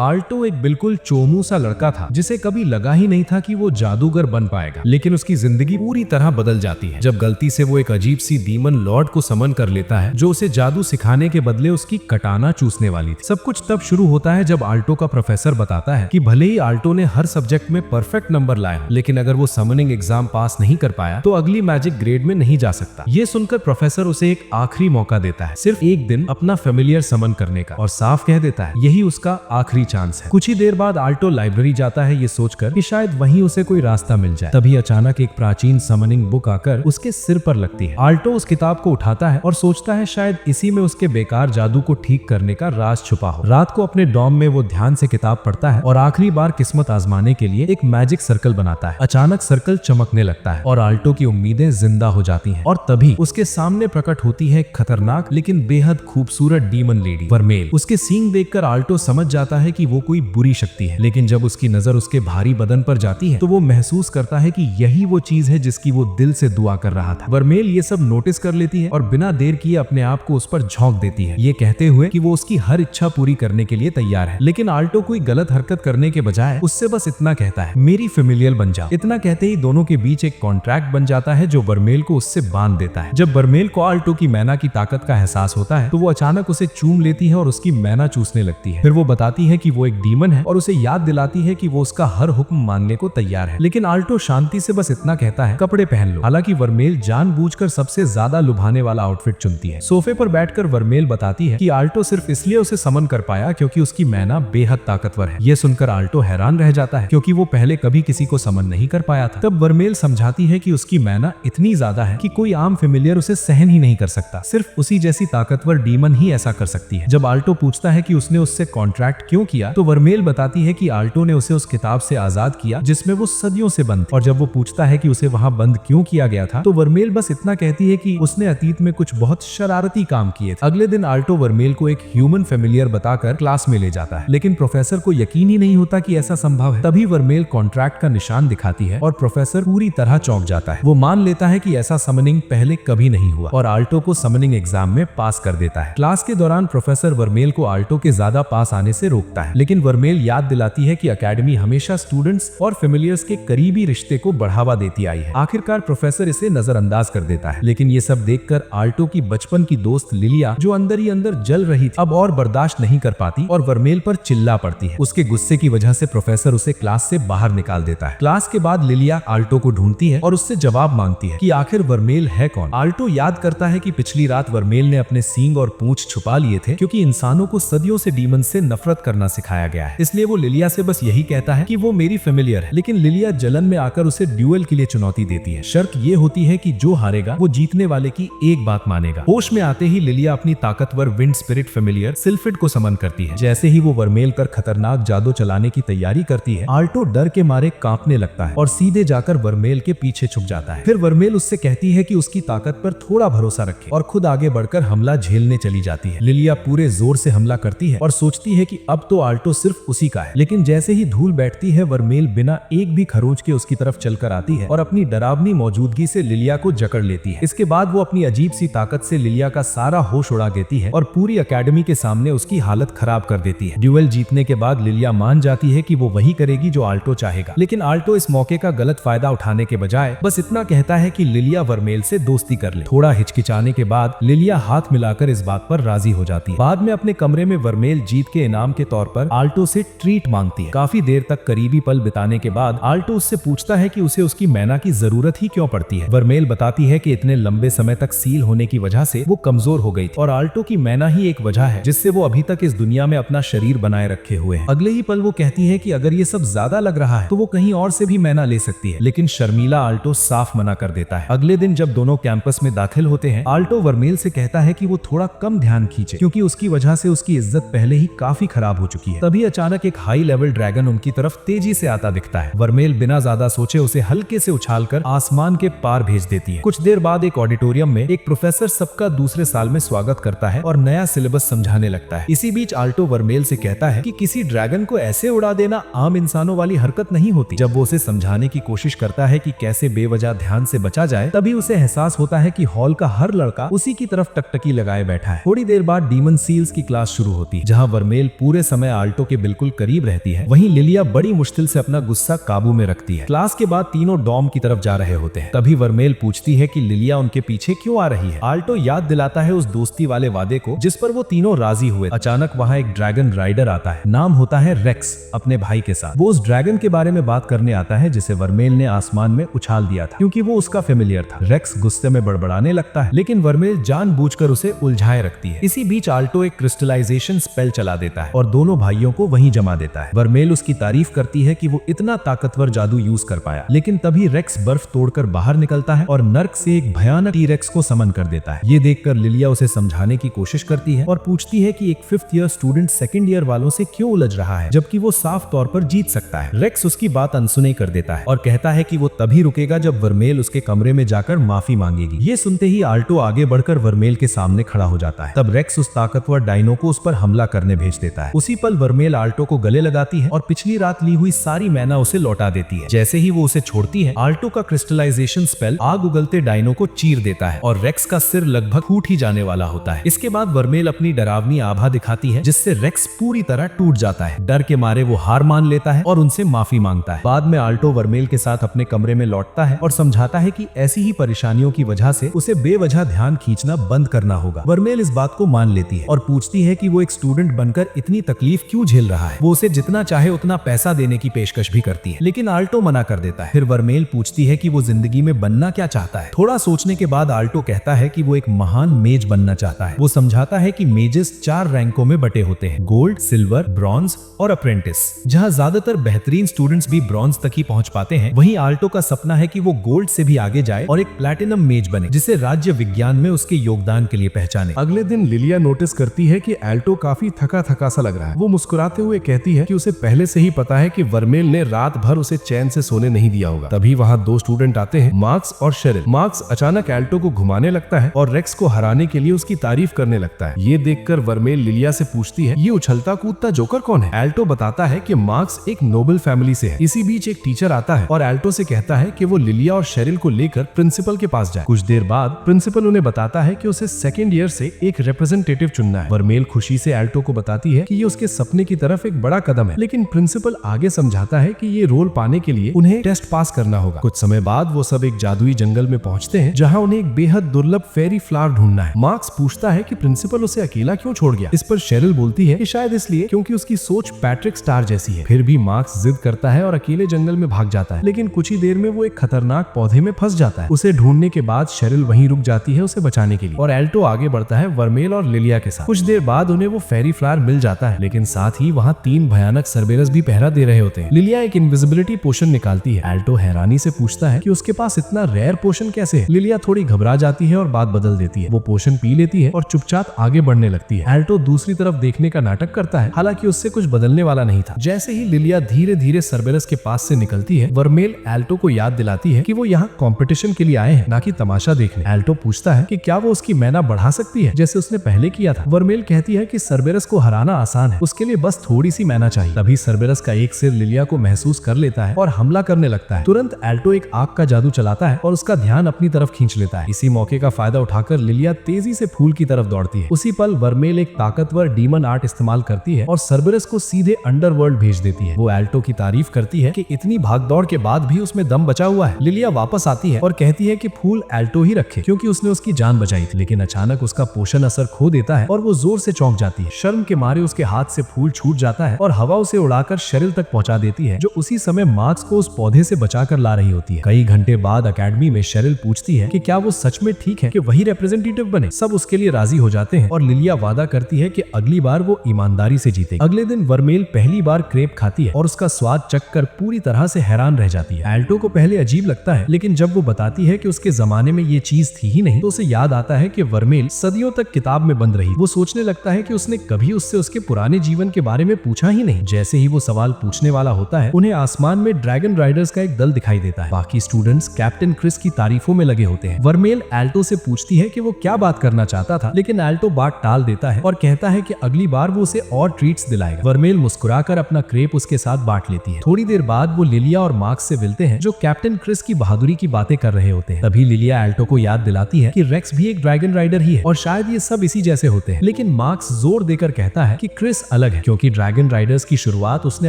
Alto एक बिल्कुल चोमू सा लड़का था जिसे कभी लगा ही नहीं था कि वो जादूगर बन पाएगा, लेकिन उसकी जिंदगी पूरी तरह बदल जाती है जब गलती से वो एक अजीब सी डीमन लॉर्ड को समन कर लेता है जो उसे जादू सिखाने के बदले उसकी कटाना चूसने वाली थी। सब कुछ तब शुरू होता है जब आल्टो का प्रोफेसर बताता है कि भले ही आल्टो ने हर सब्जेक्ट में परफेक्ट नंबर लाया, लेकिन अगर वो समनिंग एग्जाम पास नहीं कर पाया तो अगली मैजिक ग्रेड में नहीं जा सकता। ये सुनकर प्रोफेसर उसे एक आखिरी मौका देता है, सिर्फ एक दिन अपना फेमिलियर समन करने का, और साफ कह देता है यही उसका आखिरी चांस है। कुछ ही देर बाद आल्टो लाइब्रेरी जाता है ये सोचकर कि शायद वहीं उसे कोई रास्ता मिल जाए। तभी अचानक एक प्राचीन समनिंग बुक आकर उसके सिर पर लगती है। आल्टो उस किताब को उठाता है और सोचता है शायद इसी में उसके बेकार जादू को ठीक करने का राज छुपा हो। रात को अपने डॉर्म में वो ध्यान से किताब पढ़ता है और आखिरी बार किस्मत आजमाने के लिए एक मैजिक सर्कल बनाता है। अचानक सर्कल चमकने लगता है और आल्टो की उम्मीदें जिंदा हो जाती हैं, और तभी उसके सामने प्रकट होती है खतरनाक लेकिन बेहद खूबसूरत डीमन लेडी वर्मेल। उसके सींग देखकर आल्टो समझ जाता है कि वो कोई बुरी शक्ति है, लेकिन जब उसकी नजर उसके भारी बदन पर जाती है तो वो महसूस करता है कि यही वो चीज है जिसकी वो दिल से दुआ कर रहा था। वर्मेल ये सब नोटिस कर लेती है और बिना देर किए अपने आप को उस पर झोंक देती है, ये कहते हुए कि वो उसकी हर इच्छा पूरी करने के लिए तैयार है। लेकिन आल्टो कोई गलत हरकत करने के बजाय उससे बस इतना कहता है, मेरी फेमिलियर बन जाओ। इतना कहते ही दोनों के बीच एक कॉन्ट्रैक्ट बन जाता है जो वर्मेल को उससे बांध देता है। जब वर्मेल को आल्टो की मैना की ताकत का एहसास होता है तो वो अचानक उसे चूम लेती है और उसकी मैना चूसने लगती है। फिर वो बताती है कि वो एक डीमन है और उसे याद दिलाती है कि वो उसका हर हुक्म मानने को तैयार है। लेकिन आल्टो शांति से बस इतना कहता है, कपड़े पहन लो। हालांकि वर्मेल जानबूझकर सबसे ज्यादा लुभाने वाला आउटफिट चुनती है। सोफे पर बैठकर वर्मेल बताती है कि आल्टो सिर्फ इसलिए उसे समन कर पाया क्योंकि उसकी मैना बेहद ताकतवर है। ये सुनकर आल्टो हैरान रह जाता है क्योंकि वो पहले कभी किसी को समन नहीं कर पाया था। तब वर्मेल समझाती है कि उसकी मैना इतनी ज्यादा है कि कोई आम फेमिलियर उसे सहन ही नहीं कर सकता, सिर्फ उसी जैसी ताकतवर डीमन ही ऐसा कर सकती है। जब आल्टो पूछता है कि उसने उससे कॉन्ट्रैक्ट क्यों किया तो वर्मेल बताती है कि आल्टो ने उसे उस किताब से आजाद किया जिसमें वो सदियों से बंद थी। और जब वो पूछता है कि उसे वहां बंद क्यों किया गया था तो वर्मेल बस इतना कहती है कि उसने अतीत में कुछ बहुत शरारती काम किए थे। अगले दिन आल्टो वर्मेल को एक ह्यूमन फेमिलियर बताकर क्लास में ले जाता है, लेकिन प्रोफेसर को यकीन ही नहीं होता कि ऐसा संभव है। तभी वर्मेल कॉन्ट्रैक्ट का निशान दिखाती है और प्रोफेसर पूरी तरह चौंक जाता है। वो मान लेता है कि ऐसा समनिंग पहले कभी नहीं हुआ और आल्टो को समनिंग एग्जाम में पास कर देता है। क्लास के दौरान प्रोफेसर वर्मेल को आल्टो के ज्यादा पास आने से रोकता है, लेकिन वर्मेल याद दिलाती है कि एकेडमी हमेशा स्टूडेंट्स और फेमिलियर्स के करीबी रिश्ते को बढ़ावा देती आई है। आखिरकार प्रोफेसर इसे नजरअंदाज कर देता है, लेकिन ये सब देखकर आल्टो की बचपन की दोस्त लिलिया जो अंदर ही अंदर जल रही थी अब और बर्दाश्त नहीं कर पाती और वर्मेल पर चिल्ला पड़ती है। उसके गुस्से की वजह से प्रोफेसर उसे क्लास से बाहर निकाल देता है। क्लास के बाद लिलिया आल्टो को ढूंढती है और उससे जवाब मांगती है कि आखिर वर्मेल है कौन। आल्टो याद करता है कि पिछली रात वर्मेल ने अपने सींग और पूंछ छुपा लिए थे क्योंकि इंसानों को सदियों से डीमन से नफरत करना सिखाया गया है, इसलिए वो लिलिया से बस यही कहता है कि वो मेरी फेमिलियर है। लेकिन लिलिया जलन में आकर उसे ड्यूएल के लिए चुनौती देती है। शर्त ये होती है कि जो हारेगा वो जीतने वाले की एक बात मानेगा। होश में आते ही लिलिया अपनी ताकतवर विंड स्पिरिट फेमिलियर सिल्फिड को समन करती है। जैसे ही वो वर्मेल पर खतरनाक जादू चलाने की तैयारी करती है, आल्टो डर के मारे कांपने लगता है और सीधे जाकर वर्मेल के पीछे छुप जाता है। फिर वर्मेल उससे कहती है कि उसकी ताकत पर थोड़ा भरोसा रखे और खुद आगे बढ़कर हमला झेलने चली जाती है। लिलिया पूरे जोर से हमला करती है और सोचती है कि अब तो आल्टो सिर्फ उसी का है, लेकिन जैसे ही धूल बैठती है वर्मेल बिना एक भी खरोंच के उसकी तरफ चलकर आती है और अपनी डरावनी मौजूदगी से लिलिया को जकड़ लेती है। इसके बाद वो अपनी अजीब सी ताकत से लिलिया का सारा होश उड़ा देती है और पूरी एकेडमी के सामने उसकी हालत खराब कर देती है। ड्यूएल जीतने के बाद लिलिया मान जाती है कि वो वही करेगी जो आल्टो चाहेगा, लेकिन आल्टो इस मौके का गलत फायदा उठाने के बजाय बस इतना कहता है कि लिलिया वर्मेल से दोस्ती कर ले। थोड़ा हिचकिचाने के बाद लिलिया हाथ मिलाकर इस बात पर राजी हो जाती है। बाद में अपने कमरे में वर्मेल जीत के इनाम के तौर पर आल्टो से ट्रीट मांगती है। काफी देर तक करीबी पल बिताने के बाद आल्टो उससे पूछता है कि उसे उसकी मैना की जरूरत ही क्यों पड़ती है। वर्मेल बताती है कि इतने लंबे समय तक सील होने की वजह से वो कमजोर हो गई थी और आल्टो की मैना ही एक वजह है जिससे वो अभी तक इस दुनिया में अपना शरीर बनाए रखे हुए है। अगले ही पल वो कहती है कि अगर ये सब ज्यादा लग रहा है तो वो कहीं और से भी मैना ले सकती है, लेकिन शर्मीला आल्टो साफ मना कर देता है। अगले दिन जब दोनों कैंपस में दाखिल होते हैं, आल्टो वर्मेल से कहता है कि वो थोड़ा कम ध्यान खींचे क्योंकि उसकी वजह से उसकी इज्जत पहले ही काफी खराब हो चुकी है। तभी अचानक एक हाई लेवल ड्रैगन उनकी तरफ तेजी से आता दिखता है। वर्मेल बिना ज्यादा सोचे उसे हल्के से उछालकर आसमान के पार भेज देती है। कुछ देर बाद एक ऑडिटोरियम में एक प्रोफेसर सबका दूसरे साल में स्वागत करता है और नया सिलेबस समझाने लगता है। इसी बीच आल्टो वर्मेल से कहता है कि किसी ड्रैगन को ऐसे उड़ा देना आम इंसानों वाली हरकत नहीं होती। जब वो उसे समझाने की कोशिश करता है कि कैसे बेवजह ध्यान से बचा जाए, तभी उसे एहसास होता है कि हॉल का हर लड़का उसी की तरफ टकटकी लगाए बैठा है। थोड़ी देर बाद डीमन सील्स की क्लास शुरू होती है, जहां वर्मेल पूरे समय आल्टो के बिल्कुल करीब रहती है, वहीं लिलिया बड़ी मुश्किल से अपना गुस्सा काबू में रखती है। क्लास के बाद तीनों डॉम की तरफ जा रहे होते हैं। तभी वर्मेल पूछती है कि लिलिया उनके पीछे क्यों आ रही है। आल्टो याद दिलाता है उस दोस्ती वाले वादे को जिस पर वो तीनों राजी हुए। अचानक वहाँ एक ड्रैगन राइडर आता है, नाम होता है रेक्स, अपने भाई के साथ। वो उस ड्रैगन के बारे में बात करने आता है जिसे वर्मेल ने आसमान में उछाल दिया था, क्योंकि वो उसका फेमिलियर था। रेक्स गुस्से में बड़बड़ाने लगता है, लेकिन वर्मेल जानबूझकर उसे उलझाए रखती है। इसी बीच आल्टो एक क्रिस्टलाइजेशन स्पेल चला देता है और दोनों भाइयों को वहीं जमा देता है। वर्मेल उसकी तारीफ करती है कि वो इतना ताकतवर जादू यूज कर पाया, लेकिन तभी रेक्स बर्फ तोड़कर बाहर निकलता है और नर्क से एक भयानक टी-रेक्स को समन कर देता है। ये देखकर लिलिया उसे समझाने की कोशिश करती है और पूछती है कि एक 5th year student 2nd year वालों से क्यों उलझ रहा है, जबकि वो साफ तौर पर जीत सकता है। रेक्स उसकी बात अनसुनी कर देता है और कहता है कि वो तभी रुकेगा जब वर्मेल उसके कमरे में जाकर माफी मांगेगी। ये सुनते ही आल्टो आगे बढ़कर वर्मेल के सामने खड़ा हो जाता है। तब रेक्स उस ताकतवर डायनो को उस पर हमला करने भेज देता है। उसी पल वर्मेल आल्टो को गले लगाती है और पिछली रात ली हुई सारी मैना उसे लौटा देती है। जैसे ही वो उसे छोड़ती है, आल्टो का क्रिस्टलाइजेशन स्पेल आग उगलते डायनो को चीर देता है और रेक्स का सिर लगभग फूट ही जाने वाला होता है। इसके बाद वर्मेल अपनी डरावनी आभा दिखाती है जिससे रेक्स पूरी तरह टूट जाता है। डर के मारे वो हार मान लेता है और उनसे माफी मांगता है। बाद में आल्टो वर्मेल के साथ अपने कमरे में लौटता है और समझाता है कि ऐसी ही परेशानियों की वजह से उसे बेवजह ध्यान खींचना बंद करना होगा। वर्मेल इस बात को मान लेती है और पूछती है कि वो एक स्टूडेंट बनकर इतनी तकलीफ क्यों झेल रहा है। वो उसे जितना चाहे उतना पैसा देने की पेशकश भी करती है, लेकिन आल्टो मना कर देता है। फिर वर्मेल पूछती है कि वो जिंदगी में बनना क्या चाहता है। थोड़ा सोचने के बाद आल्टो कहता है कि वो एक महान मेज बनना चाहता है। वो समझाता है कि मेजेस 4 रैंकों में बटे होते हैं, गोल्ड, सिल्वर, ब्रॉन्ज और अप्रेंटिस। जहाँ ज्यादातर बेहतरीन स्टूडेंट्स भी ब्रॉन्ज तक ही पहुंच पाते हैं, वहीं आल्टो का सपना है कि वो गोल्ड से भी आगे जाए और एक प्लैटिनम मेज बने जिसे राज्य विज्ञान में उसके योगदान के लिए पहचाने। अगले दिन लिलिया नोटिस करती है कि आल्टो काफी थका थका सा लग रहा है। वो मुस्कुराते हुए कहती है कि उसे पहले से ही पता है कि वर्मेल ने रात भर उसे चैन से सोने नहीं दिया होगा। तभी वहाँ 2 स्टूडेंट आते हैं, मार्क्स और शेरिल। मार्क्स अचानक आल्टो को घुमाने लगता है और रेक्स को हराने के लिए उसकी तारीफ करने लगता है। ये देखकर वर्मेल लिलिया से पूछती है, ये उछलता कूदता जोकर कौन है? आल्टो बताता है कि मार्क्स एक नोबल फैमिली से है। इसी बीच एक टीचर आता है और आल्टो से कहता है कि वो लिलिया और शेरिल को लेकर प्रिंसिपल के पास जाए। कुछ देर बाद प्रिंसिपल उन्हें बताता है कि उसे 2nd ईयर से एक रिप्रेजेंटेटिव चुनना है। वर्मेल खुशी से आल्टो को बताती है कि ये उसके सपने की तरफ एक बड़ा कदम है, लेकिन प्रिंसिपल आगे समझाता है कि ये रोल पाने के लिए उन्हें टेस्ट पास करना होगा। कुछ समय बाद वो सब एक जादुई जंगल में पहुंचते हैं जहां उन्हें एक बेहद दुर्लभ फेरी फ्लावर ढूंढना है। मार्क्स पूछता है कि प्रिंसिपल उसे अकेला क्यों छोड़ गया। इस पर शेरिल बोलती है कि शायद इसलिए क्योंकि उसकी सोच पैट्रिक स्टार जैसी है। फिर भी मार्क्स जिद करता है और अकेले जंगल में भाग जाता है, लेकिन कुछ ही देर में वो एक खतरनाक पौधे में फंस जाता है। उसे ढूंढने के बाद शेरिल वहीं रुक जाती है उसे बचाने के लिए और आल्टो आगे बढ़ता है वर्मेल और लिलिया के साथ। कुछ देर बाद उन्हें वो फेरी फ्लावर मिल जाता है, लेकिन साथ ही वहाँ 3 भयानक सरबेरस भी पहरा दे रहे होते हैं। लिलिया एक इनविजिबिलिटी पोशन निकालती है। आल्टो हैरानी से पूछता है कि उसके पास इतना रेयर पोशन कैसे है। लिलिया थोड़ी घबरा जाती है और बात बदल देती है। वो पोशन पी लेती है और चुपचाप आगे बढ़ने लगती है। आल्टो दूसरी तरफ देखने का नाटक करता है, हालांकि उससे कुछ बदलने वाला नहीं था। जैसे ही लिलिया धीरे धीरे सरबेरस के पास से निकलती है, वर्मेल आल्टो को याद दिलाती है कि वो यहाँ कॉम्पिटिशन के लिए आए हैं, ना कि तमाशा देखने। आल्टो पूछता है कि क्या वो उसकी मैना बढ़ा सकती है जैसे उसने पहले किया था। वर्मेल कहती है कि सरबेरस को हराना आसान है, उसके लिए बस थोड़ी सी मैना चाहिए। तभी सरबेरस का एक सिर लिलिया को महसूस कर लेता है और हमला करने लगता है। तुरंत आल्टो एक आग का जादू चलाता है और उसका ध्यान अपनी तरफ खींच लेता है। इसी मौके का फायदा उठाकर लिलिया तेजी से फूल की तरफ दौड़ती है। उसी पल वर्मेल एक ताकतवर डीमन आर्ट इस्तेमाल करती है और सरबेरस को सीधे अंडरवर्ल्ड भेज देती है। वो आल्टो की तारीफ करती है कि इतनी भागदौड़ के बाद भी उसमें दम बचा हुआ है। लिलिया वापस आती है और कहती है कि फूल आल्टो ही रखे क्योंकि उसने उसकी जान बचाई थी, लेकिन अचानक उसका पोषण असर खो देता है और वो जोर से चौंक जाती है। शर्म के मारे उसके हाथ से फूल छूट जाता है और हवा उसे उड़ाकर शेरिल तक पहुंचा देती है, जो उसी समय मार्क्स को उस पौधे से बचाकर ला रही होती है। कई घंटे बाद अकेडमी में शेरिल पूछती है कि क्या वो सच में ठीक है कि वही रिप्रेजेंटेटिव बने। सब उसके लिए राजी हो जाते हैं और लिलिया वादा करती है कि अगली बार वो ईमानदारी से जीतेगी। अगले दिन वर्मेल पहली बार क्रेप खाती है और उसका स्वाद चखकर पूरी तरह से हैरान रह जाती है। आल्टो को पहले अजीब लगता है, लेकिन जब वो बताती है कि उसके जमाने में ये चीज थी ही नहीं, तो उसे याद आता है कि वर्मेल सदियों तक किताब में बंद रही। वो सोचने लगता है कि उसने कभी उससे उसके पुराने जीवन के बारे में पूछा ही नहीं। जैसे ही वो सवाल पूछने वाला होता है, उन्हें आसमान में ड्रैगन राइडर्स का एक दल दिखाई देता है। बाकी स्टूडेंट्स कैप्टन क्रिस की तारीफों में लगे होते हैं। वर्मेल आल्टो से पूछती है कि वो क्या बात करना चाहता था, लेकिन आल्टो बात टाल देता है और कहता है कि अगली बार वो उसे और ट्रीट्स दिलाएगा। वर्मेल मुस्कुराकर अपना क्रेप उसके साथ बांट लेती है। थोड़ी देर बाद वो लिलिया और मार्क्स से मिलते हैं, जो कैप्टन क्रिस की बहादुरी की बातें कर रहे होते हैं। तभी लिलिया आल्टो को याद दिलाती है कि रेक्स भी एक ड्रैगन राइडर ही है और शायद ये सब इसी जैसे होते हैं, लेकिन मार्क्स जोर देकर कहता है कि क्रिस अलग है क्योंकि ड्रैगन राइडर्स की शुरुआत उसने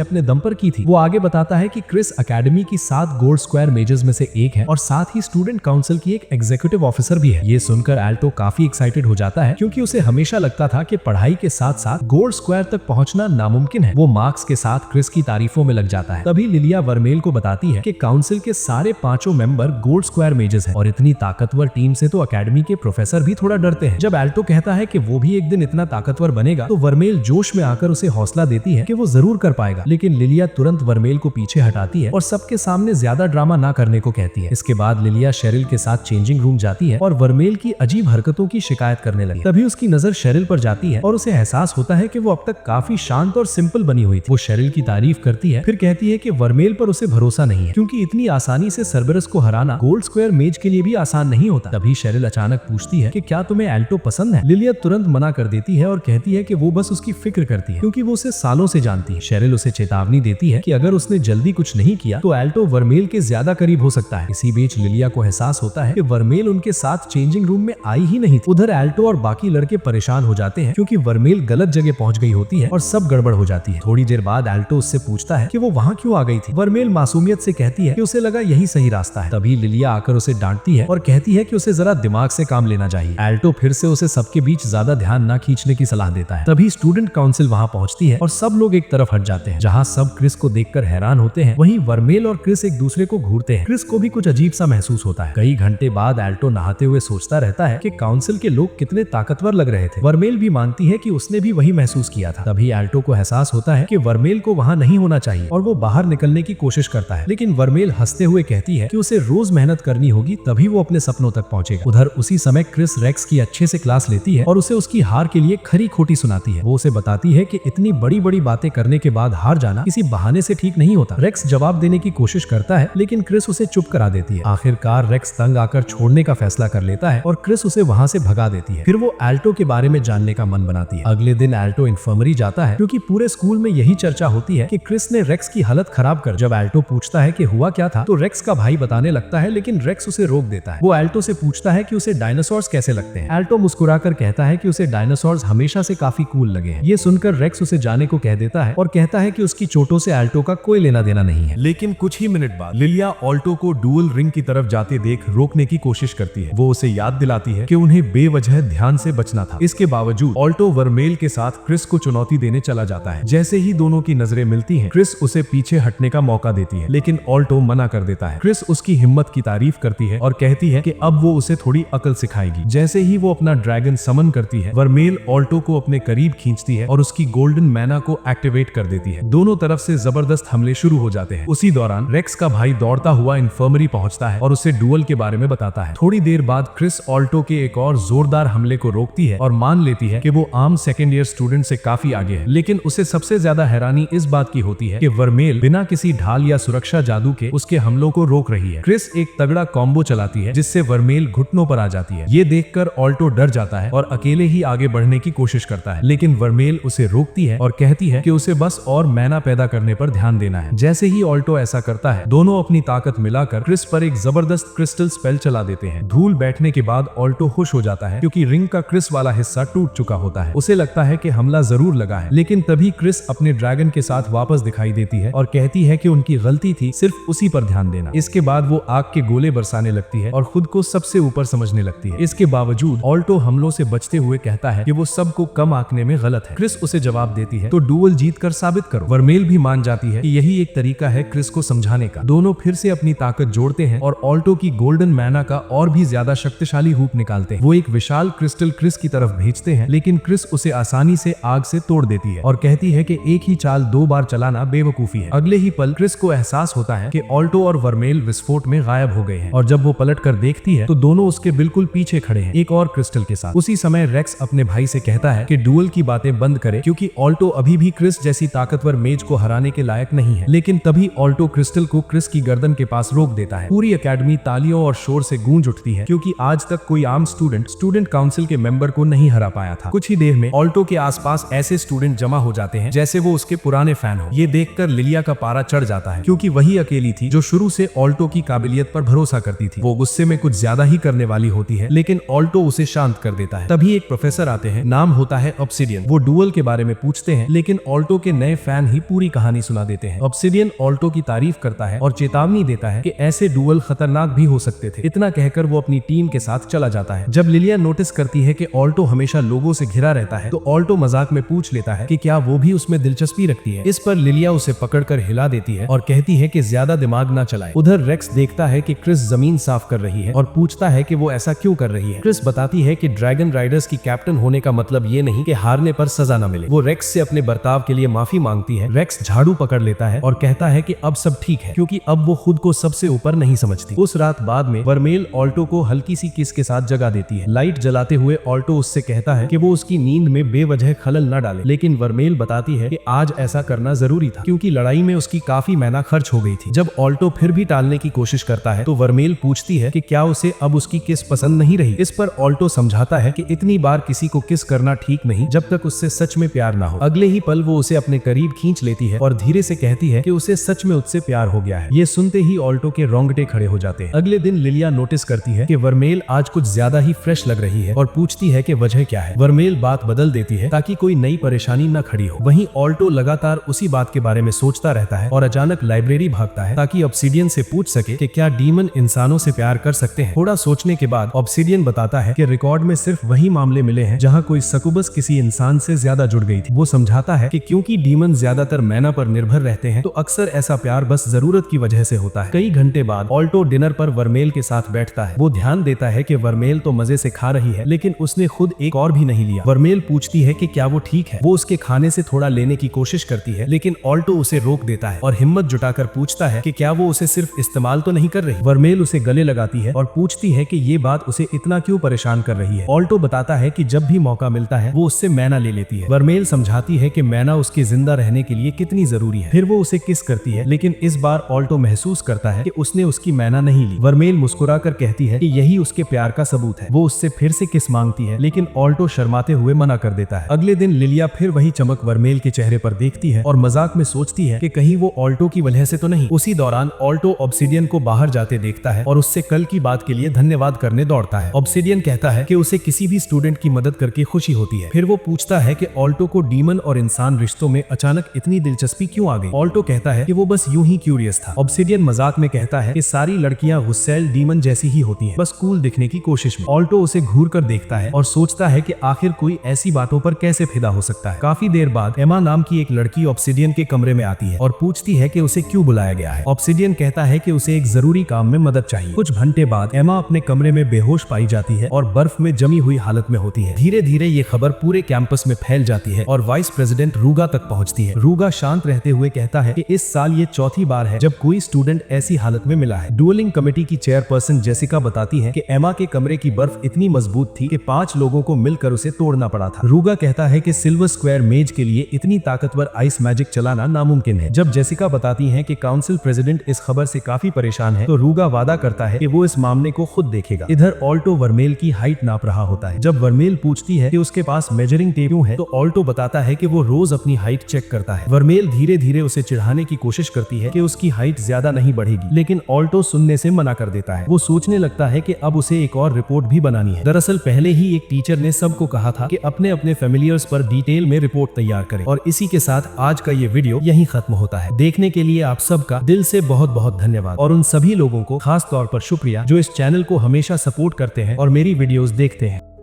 अपने दम पर की थी। वो आगे बताता है कि क्रिस एकेडमी की 7 गोल्ड स्क्वायर मेजर्स में से एक है और साथ ही स्टूडेंट काउंसिल की एक एग्जीक्यूटिव ऑफिसर भी है। ये सुनकर एल्टो काफी एक्साइटेड हो जाता है क्योंकि उसे हमेशा लगता था कि पढ़ाई के साथ साथ गोल्ड स्क्वायर तक पहुंचना नामुमकिन है। वो मार्क्स के साथ क्रिस की तारीफों में लग जाता है। तभी लिलिया वर्मेल को बताती है कि काउंसिल के सारे 5 मेंबर गोल्ड स्क्वायर मेजर्स हैं और इतनी ताकतवर टीम से तो एकेडमी के प्रोफेसर भी थोड़ा डरते हैं। जब एल्टो कहता है कि वो भी एक दिन इतना ताकतवर बनेगा तो वर्मेल जोश में आकर उसे हौसला देती है कि वो जरूर कर पाएगा, लेकिन लिलिया तुरंत वर्मेल को पीछे हटाती है और सबके सामने ज्यादा ड्रामा ना करने को कहती है। इसके बाद लिलिया शेरिल के साथ चेंजिंग रूम जाती है और वर्मेल की अजीब हरकतों की शिकायत करने लगी। तभी उसकी नजर शेरिल पर जाती है और उसे एहसास होता है कि वो अब तक काफी शांत और सिंपल बनी हुई थी। वो शेरिल की तारीफ करती है, फिर कहती है कि वर्मेल पर उसे भरोसा नहीं है क्योंकि इतनी आसानी से सर्बरस को हराना गोल्ड स्क्वायर मेज के लिए भी आसान नहीं होता। तभी शेरिल अचानक पूछती है कि क्या तुम्हें एल्टो पसंद है? लिलिया तुरंत मना कर देती है और कहती है कि वो बस उसकी फिक्र करती है क्योंकि वो उसे सालों से जानती है। शेरिल उसे चेतावनी देती है कि अगर उसने जल्दी कुछ नहीं किया तो एल्टो वर्मेल के ज्यादा करीब हो सकता है। इसी बीच लिलिया को एहसास होता है कि वर्मेल उनके साथ चेंजिंग रूम में आई ही नहीं थी। उधर एल्टो और बाकी लड़के परेशान हो जाते हैं क्योंकि वर्मेल गलत जगह पहुंच गई होती है और सब गड़बड़ हो जाती है। थोड़ी देर बाद एल्टो उससे पूछता है कि वो वहां क्यों आ गई थी। वर्मेल मासूमियत से कहती है कि उसे लगा यही सही रास्ता है। तभी लिलिया आकर उसे डांटती है और कहती है कि उसे जरा दिमाग से काम लेना चाहिए। एल्टो फिर से उसे सबके बीच ज्यादा ध्यान न खींचने की सलाह देता है। तभी स्टूडेंट काउंसिल वहां पहुंचती है और सब लोग एक तरफ हट जाते हैं। जहां सब क्रिस को देखकर हैरान होते हैं वहीं वर्मेल और क्रिस एक दूसरे को घूरते हैं। क्रिस को भी कुछ अजीब सा महसूस होता है। कई घंटे बाद एल्टो नहाते हुए सोचता रहता है कि काउंसिल के लोग कितने ताकतवर लग रहे थे। वर्मेल भी मानती है कि उसने भी वही महसूस किया था। तभी एल्टो को एहसास होता है कि वर्मेल को वहां नहीं होना चाहिए और वो बाहर निकलने की कोशिश करता है, लेकिन वर्मेल हंसते हुए कहती है कि उसे रोज मेहनत करनी होगी तभी वो अपने सपनों तक पहुंचेगा। उधर उसी समय क्रिस रेक्स की अच्छे से क्लास लेती है और उसे उसकी हार के लिए खरी खोटी सुनाती है। वो उसे बताती है कि इतनी बड़ी बड़ी बातें करने के बाद हार जाना किसी बहाने से ठीक नहीं होता। रेक्स जवाब देने की कोशिश करता है लेकिन क्रिस उसे चुप करा देती है। आखिरकार रेक्स तंग आकर छोड़ने का फैसला कर लेता है और क्रिस उसे वहां से भगा देती है। फिर वो एल्टो के बारे में जानने का मन बनाती है। अगले दिन एल्टो इन्फर्मरी जाता है क्योंकि पूरे स्कूल में यही चर्चा होती है कि क्रिस ने रेक्स की हालत खराब कर। जब एल्टो पूछता है कि हुआ क्या था तो रेक्स का भाई बताने लगता है, लेकिन रेक्स उसे रोक देता है। वो एल्टो से पूछता है कि उसे डायनासोर्स कैसे लगते हैं। एल्टो मुस्कुराकर कहता है कि उसे डायनासोर्स हमेशा से काफी कूल लगे हैं। ये सुनकर रेक्स उसे जाने को कह देता है और कहता है कि उसकी चोटों से एल्टो का कोई लेना देना नहीं है। लेकिन कुछ ही मिनट बाद लिलिया ऑल्टो को डुअल रिंग की तरफ जाते देख रोकने की कोशिश करती है। वो उसे याद दिलाती है कि उन्हें बेवजह ध्यान से बचना था। इसके बावजूद ऑल्टो वर्मेल के साथ क्रिस को चुनौती देने चला जाता है। जैसे ही दोनों की नजरें मिलती हैं, क्रिस उसे पीछे हटने का मौका देती है, लेकिन ऑल्टो मना कर देता है। क्रिस उसकी हिम्मत की तारीफ करती है और कहती है कि अब वो उसे थोड़ी अकल सिखाएगी। जैसे ही वो अपना ड्रैगन समन करती है, वर्मेल ऑल्टो को अपने करीब खींचती है और उसकी गोल्डन मैना को एक्टिवेट कर देती है। दोनों तरफ से जबरदस्त हमले शुरू हो जाते हैं। उसी दौरान रेक्स का भाई दौड़ता हुआ इन्फर्मरी पहुंचता है और उसे डुअल के बारे में बताता है। थोड़ी देर बाद क्रिस ऑल्टो के एक और जोरदार हमले को रोकती है और मान लेती है कि वो आम सेकेंड ईयर स्टूडेंट से काफी आगे है। लेकिन उसे सबसे ज्यादा हैरानी इस बात की होती है कि वर्मेल बिना किसी ढाल या सुरक्षा जादू के उसके हमलों को रोक रही है। क्रिस एक तगड़ा कॉम्बो चलाती है जिससे वर्मेल घुटनों पर आ जाती है। ये देखकर ऑल्टो डर जाता है और अकेले ही आगे बढ़ने की कोशिश करता है, लेकिन वर्मेल उसे रोकती है और कहती है कि उसे बस और मैना पैदा करने पर ध्यान देना है। जैसे ही ऑल्टो ऐसा करता है, दोनों अपनी ताकत मिलाकर क्रिस पर एक जबरदस्त क्रिस्टल स्पेल चला देते हैं। धूल बैठने के बाद ऑल्टो खुश हो जाता है क्योंकि रिंग का क्रिस वाला हिस्सा टूट चुका होता है। उसे लगता है कि हमला जरूर लगा है, लेकिन तभी क्रिस अपने ड्रैगन के साथ वापस दिखाई देती है और कहती है कि उनकी गलती थी, सिर्फ उसी पर ध्यान देना। इसके बाद वो आग के गोले बरसाने लगती है और खुद को सबसे ऊपर समझने लगती है। इसके बावजूद ऑल्टो हमलों से बचते हुए कहता है कि वो सबको कम आंकने में गलत है। क्रिस उसे जवाब देती है, तो डुअल जीत कर साबित करो। वर्मेल भी मान जाती है कि यही एक तरीका है क्रिस को समझाने का। दोनों फिर से अपनी ताकत जोड़ते हैं और ऑल्टो की गोल्डन मैना का और भी ज्यादा शक्तिशाली रूप निकालते हैं। वो एक विशाल क्रिस्टल क्रिस की तरफ भेजते हैं, लेकिन क्रिस उसे आसानी से आग से तोड़ देती है और कहती है कि एक ही चाल 2 बार चलाना बेवकूफी है। अगले ही पल क्रिस को एहसास होता है कि ऑल्टो और वर्मेल विस्फोट में गायब हो गए हैं और जब वो पलट कर देखती है तो दोनों उसके बिल्कुल पीछे खड़े हैं, एक और क्रिस्टल के साथ। उसी समय रेक्स अपने भाई से कहता है कि डुअल की बातें बंद करे क्योंकि ऑल्टो अभी भी क्रिस जैसी ताकतवर मेज को हराने के लायक नहीं है। लेकिन तभी ऑल्टो क्रिस्टल को क्रिस की गर्दन के पास रोक देता है। पूरी एकेडमी तालियों और शोर से गूंज उठती है क्योंकि आज तक कोई आम स्टूडेंट काउंसिल के मेंबर को नहीं हरा पाया था। कुछ ही देर में ऑल्टो के आसपास ऐसे स्टूडेंट जमा हो जाते हैं जैसे वो उसके पुराने फैन हो। ये देखकर लिलिया का पारा चढ़ जाता है क्योंकि वही अकेली थी जो शुरू से ऑल्टो की काबिलियत पर भरोसा करती थी। वो गुस्से में कुछ ज्यादा ही करने वाली होती है, लेकिन ऑल्टो उसे शांत कर देता है। तभी एक प्रोफेसर आते हैं, नाम होता है ऑब्सिडियन। वो डुअल के बारे में पूछते हैं, लेकिन ऑल्टो के नए फैन ही पूरी कहानी सुना देते हैं। ऑब्सिडियन ऑल्टो की तारीफ करता है और चेतावनी देता है कि ऐसे डुअल खतरनाक भी हो सकते थे। इतना कहकर वो अपनी टीम के साथ चला जाता है। जब लिलिया नोटिस करती है कि ऑल्टो हमेशा लोगों से घिरा रहता है, तो ऑल्टो मजाक में पूछ लेता है कि क्या वो भी उसमें दिलचस्पी रखती है। इस पर लिलिया उसे पकड़कर हिला देती है और कहती है कि ज्यादा दिमाग ना चलाए। उधर रेक्स देखता है कि क्रिस जमीन साफ कर रही है और पूछता है कि वो ऐसा क्यों कर रही है। क्रिस बताती है कि ड्रैगन राइडर्स की कैप्टन होने का मतलब ये नहीं कि हारने पर सजा न मिले। वो रेक्स से अपने बर्ताव के लिए माफी मांगती है। रेक्स झाड़ू पकड़ लेता है और कहता है कि अब सब ठीक है, क्योंकि अब वो खुद को सबसे ऊपर नहीं समझती। उस रात बाद में वर्मेल ऑल्टो को हल्की सी किस के साथ जगा देती है। लाइट जलाते हुए ऑल्टो उससे कहता है कि वो उसकी नींद में बेवजह खलल न डाले, लेकिन वर्मेल बताती है कि आज ऐसा करना जरूरी था, क्योंकि लड़ाई में उसकी काफी मैना खर्च हो गई थी। जब ऑल्टो फिर भी टालने की कोशिश करता है तो वर्मेल पूछती है कि क्या उसे अब उसकी किस पसंद नहीं रही। इस पर ऑल्टो समझाता है कि इतनी बार किसी को किस करना ठीक नहीं जब तक उससे सच में प्यार ना हो। अगले ही पल वो उसे अपने करीब खींच लेती है और धीरे से कहती है कि उसे सच में उससे प्यार हो गया है। ये सुनते ही ऑल्टो के रोंगटे खड़े हो जाते हैं। अगले दिन लिलिया नोटिस करती है कि वर्मेल आज कुछ ज्यादा ही फ्रेश लग रही है और पूछती है कि वजह क्या है। वर्मेल बात बदल देती है ताकि कोई नई परेशानी न खड़ी हो। वहीं ऑल्टो लगातार उसी बात के बारे में सोचता रहता है और अचानक लाइब्रेरी भागता है ताकि ऑब्सिडियन से पूछ सके कि क्या डीमन इंसानों से प्यार कर सकते हैं। थोड़ा सोचने के बाद ऑब्सिडियन बताता है कि रिकॉर्ड में सिर्फ वही मामले मिले हैं जहां कोई सकूबस किसी इंसान से ज्यादा जुड़ गई थी। वो समझाता है कि क्योंकि डीमन ज्यादातर मैना पर निर्भर रहते हैं, तो अक्सर ऐसा प्यार बस जरूरत की वजह से होता है। कई घंटे बाद ऑल्टो डिनर पर वर्मेल के साथ बैठता है। वो ध्यान देता है कि वर्मेल तो मजे से खा रही है, लेकिन उसने खुद एक और भी नहीं लिया। वर्मेल पूछती है कि क्या वो ठीक है। वो उसके खाने से थोड़ा लेने की कोशिश करती है, लेकिन ऑल्टो उसे रोक देता है और हिम्मत जुटाकर पूछता है कि क्या वो उसे सिर्फ इस्तेमाल तो नहीं कर रही। वर्मेल उसे गले लगाती है और पूछती है कि ये बात उसे इतना क्यों परेशान कर रही है। ऑल्टो बताता है कि जब भी मौका मिलता है वो उससे मैना ले लेती है। वर्मेल समझाती है कि मैना उसके जिंदा रहने के लिए कितनी जरूरी है। फिर वो उसे किस करती है, लेकिन इस बार ऑल्टो महसूस करता है कि उसने उसकी मैना नहीं ली। वर्मेल मुस्कुराकर कहती है कि यही उसके प्यार का सबूत है। वो उससे फिर से किस मांगती है, लेकिन ऑल्टो शर्माते हुए मना कर देता है। अगले दिन लिलिया फिर वही चमक वर्मेल के चेहरे पर देखती है और मजाक में सोचती है कि कहीं वो ऑल्टो की वजह से तो नहीं। उसी दौरान ऑल्टो ऑब्सिडियन को बाहर जाते देखता है और उससे कल की बात के लिए धन्यवाद करने दौड़ता है। ऑब्सिडियन कहता है कि उसे किसी भी स्टूडेंट की मदद करके खुशी होती है। फिर वो पूछता है कि ऑल्टो को डीमन और इंसान रिश्तों में अचानक इतनी दिलचस्पी क्यों आ गई। ऑल्टो कहता है कि वो बस यूं ही क्यूरियस था। ऑब्सिडियन मजाक में कहता है कि सारी लड़कियां गुस्सैल डीमन जैसी ही होती हैं, बस कूल दिखने की कोशिश में। ऑल्टो उसे घूर कर देखता है और सोचता है कि आखिर कोई ऐसी बातों पर कैसे फिदा हो सकता है। काफी देर बाद एमा नाम की एक लड़की ऑब्सिडियन के कमरे में आती है और पूछती है कि उसे क्यों बुलाया गया है। ऑब्सिडियन कहता है कि उसे एक जरूरी काम में मदद चाहिए। कुछ घंटे बाद एमा अपने कमरे में बेहोश पाई जाती है और बर्फ में जमी हुई हालत में होती है। धीरे धीरे ये खबर पूरे कैंपस में फैल जाती है और वाइस प्रेसिडेंट रूगा तक पहुंचती है। रूगा शांत रहते हुए कहता है कि इस साल ये चौथी बार है जब कोई स्टूडेंट ऐसी हालत में मिला है। डुअलिंग कमेटी की चेयरपर्सन जेसिका बताती है कि एमा के कमरे की बर्फ इतनी मजबूत थी कि 5 लोगों को मिलकर उसे तोड़ना पड़ा था। रूगा कहता है कि सिल्वर स्क्वायर मेज के लिए इतनी ताकतवर आइस मैजिक चलाना नामुमकिन है। जब जेसिका बताती है कि काउंसिल प्रेसिडेंट इस खबर से काफी परेशान है, तो रूगा वादा करता है कि वो इस मामले को खुद देखेगा। इधर ऑल्टो वर्मेल की हाइट नाप रहा होता है। जब वर्मेल पूछती है कि उसके पास मेजरिंग टेप क्यों है, तो ऑल्टो बताता है कि वो रोज अपनी हाइट चेक करता है। वर्मेल धीरे धीरे उसे चिढ़ाने की कोशिश करती है कि उसकी हाइट ज्यादा नहीं बढ़ेगी, लेकिन ऑल्टो सुनने से मना कर देता है। वो सोचने लगता है कि अब उसे एक और रिपोर्ट भी बनानी है। दरअसल पहले ही एक टीचर ने सबको कहा था कि अपने अपने फैमिलियर्स पर डिटेल में रिपोर्ट तैयार करें। और इसी के साथ आज का ये वीडियो यहीं खत्म होता है। देखने के लिए आप सबका दिल से बहुत बहुत धन्यवाद और उन सभी लोगों को खास तौर पर शुक्रिया जो इस चैनल को हमेशा सपोर्ट करते हैं और मेरी वीडियोस देखते हैं।